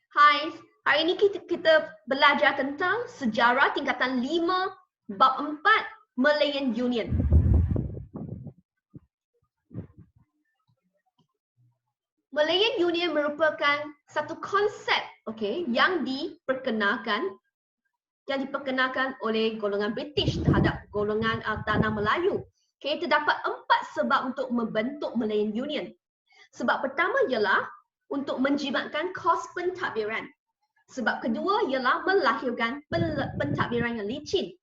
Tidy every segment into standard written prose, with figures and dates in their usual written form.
Hai, hari ini kita belajar tentang sejarah tingkatan 5 bab 4 Malayan Union. Malayan Union merupakan satu konsep yang diperkenalkan oleh golongan British terhadap golongan tanah Melayu. Terdapat 4 sebab untuk membentuk Malayan Union. Sebab pertama ialah untuk menjimatkan kos pentadbiran. Sebab kedua ialah melahirkan pentadbiran yang licin.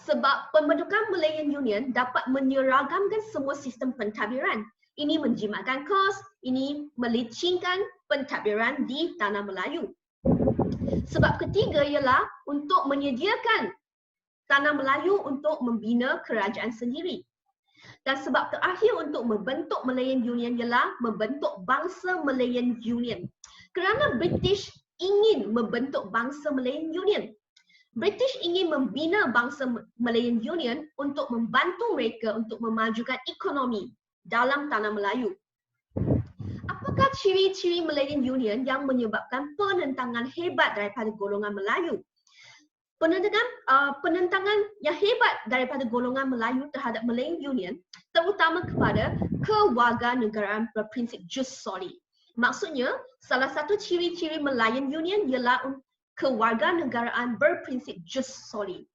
Sebab pembentukan Malayan Union dapat menyeragamkan semua sistem pentadbiran. Ini menjimatkan kos, ini melicinkan pentadbiran di tanah Melayu. Sebab ketiga ialah untuk menyediakan tanah Melayu untuk membina kerajaan sendiri. Dan sebab terakhir untuk membentuk Malayan Union ialah membentuk bangsa Malayan Union. Kerana British ingin membentuk bangsa Malayan Union. British ingin membina bangsa Malayan Union untuk membantu mereka untuk memajukan ekonomi dalam tanah Melayu. Apakah ciri-ciri Malayan Union yang menyebabkan penentangan hebat daripada golongan Melayu? Penentangan yang hebat daripada golongan Melayu terhadap Malayan Union terutama kepada kewarganegaraan berprinsip jus soli. Maksudnya, salah satu ciri-ciri Malayan Union ialah kewarganegaraan berprinsip jus soli.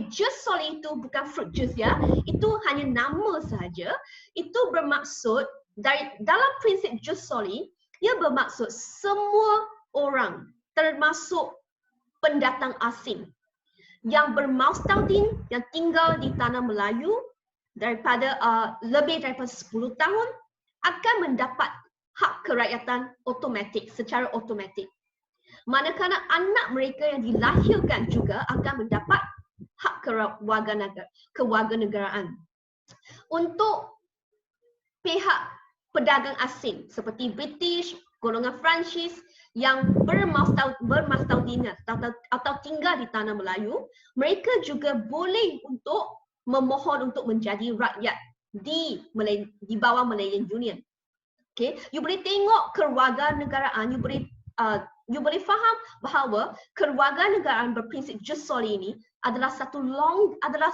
Jus soli itu bukan fruit juice ya, itu hanya nama sahaja. Itu bermaksud dalam prinsip jus soli, ia bermaksud semua orang termasuk pendatang asing yang bermaustaudin yang tinggal di tanah Melayu lebih daripada 10 tahun akan mendapat hak kerakyatan secara otomatik. Manakala anak mereka yang dilahirkan juga akan mendapat hak kewarganegaraan. Untuk pihak pedagang asing seperti British, golongan Prancis yang bermaustaudin atau tinggal di tanah Melayu, mereka juga boleh untuk memohon untuk menjadi rakyat di bawah Malayan Union. You boleh tengok kewarganegaraan, you boleh faham bahawa kewarganegaraan berprinsip jus soli ini adalah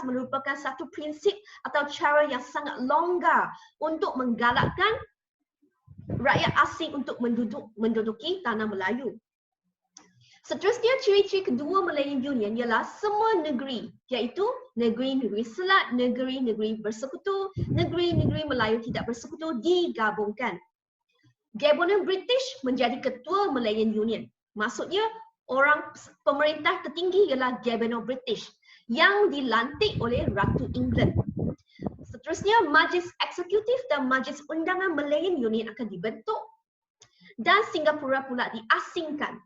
merupakan satu prinsip atau cara yang sangat longgar untuk menggalakkan rakyat asing untuk menduduki tanah Melayu. Seterusnya, ciri-ciri kedua Malayan Union ialah semua negeri, iaitu negeri-negeri Selat, negeri-negeri bersekutu, negeri-negeri Melayu tidak bersekutu digabungkan. Gabonan British menjadi ketua Malayan Union. Maksudnya, pemerintah tertinggi ialah Gabonan British yang dilantik oleh Ratu England. Seterusnya, Majlis Eksekutif dan Majlis Undangan Malayan Union akan dibentuk dan Singapura pula diasingkan.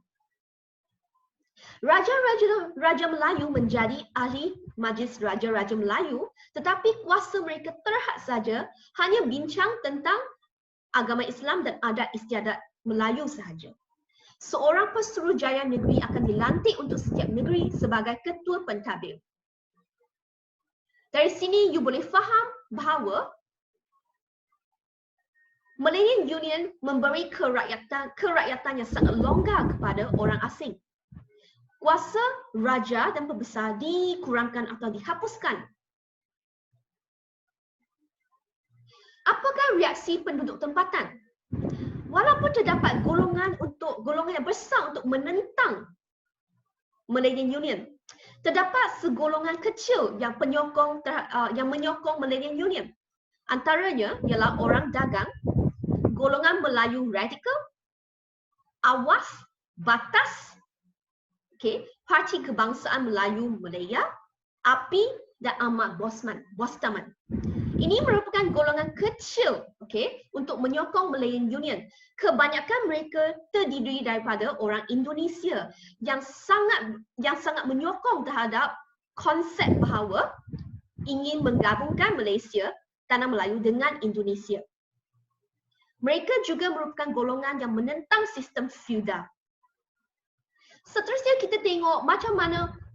Raja Melayu menjadi ahli Majlis Raja-Raja Melayu, tetapi kuasa mereka terhad saja hanya bincang tentang agama Islam dan adat istiadat Melayu sahaja. Seorang Pesuruhjaya negeri akan dilantik untuk setiap negeri sebagai ketua pentadbir. Dari sini you boleh faham bahawa Malayan Union memberi kerakyatan yang sangat longgar kepada orang asing. Kuasa raja dan pembesar dikurangkan atau dihapuskan. Apakah reaksi penduduk tempatan? Walaupun terdapat golongan yang besar untuk menentang Malayan Union, terdapat segolongan kecil yang menyokong Malayan Union. Antaranya ialah orang dagang, golongan Melayu radikal, Awas, Batas, Parti Kebangsaan Melayu Malaya, API dan Ahmad Bostaman. Ini merupakan golongan kecil untuk menyokong Malayan Union. Kebanyakan mereka terdiri daripada orang Indonesia yang sangat menyokong terhadap konsep bahawa ingin menggabungkan Malaysia, tanah Melayu dengan Indonesia. Mereka juga merupakan golongan yang menentang sistem feudal. Seterusnya kita tengok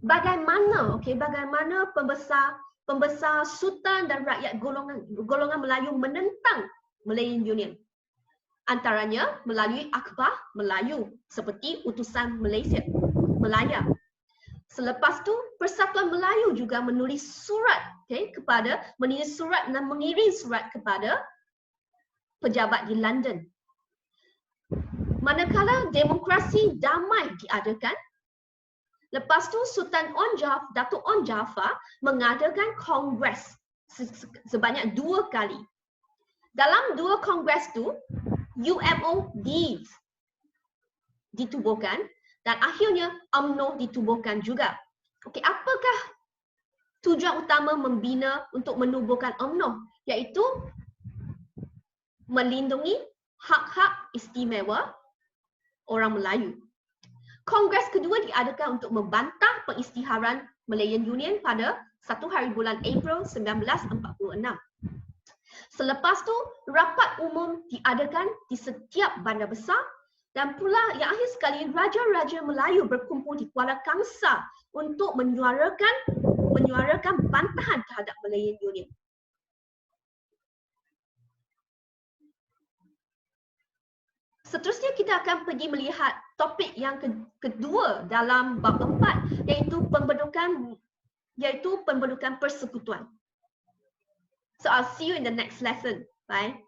bagaimana pembesar sultan dan rakyat golongan Melayu menentang Malayan Union. Antaranya melalui akhbar Melayu seperti Utusan Malaysia, Melaya. Selepas tu Persatuan Melayu juga menulis surat, dan mengirim surat kepada pejabat di London. Manakala demokrasi damai diadakan, lepas tu Datuk Onn Jaafar mengadakan kongres sebanyak 2 kali. Dalam 2 kongres tu, UMO ditubuhkan dan akhirnya UMNO ditubuhkan juga. Okey, apakah tujuan utama membina untuk menubuhkan UMNO? Iaitu melindungi hak-hak istimewa orang Melayu. Kongres kedua diadakan untuk membantah pengisytiharan Malayan Union pada 1 hari bulan April 1946. Selepas tu, rapat umum diadakan di setiap bandar besar dan pula yang akhir sekali, raja-raja Melayu berkumpul di Kuala Kangsar untuk menyuarakan bantahan terhadap Malayan Union. Seterusnya kita akan pergi melihat topik yang kedua dalam bab 4, iaitu pembentukan persekutuan. So I'll see you in the next lesson. Bye.